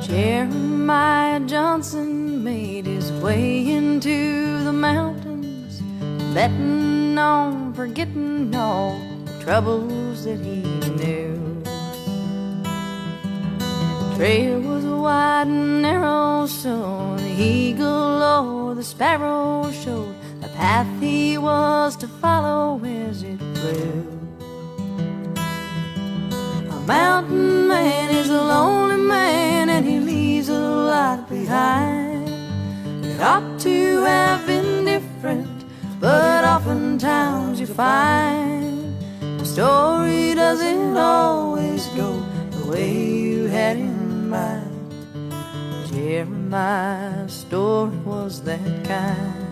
Jeremiah Johnson made his way into the mountains, betting on forgetting all the troubles that he knew. The trail was wide and narrow, so the eagle or the sparrow showed the path he was to follow as it flew. A mountain man is a lonely man, and he leaves a lot behind. It ought to have been different, but oftentimes you find the story doesn't always go the way you had in mind. Jeremiah's story was that kind.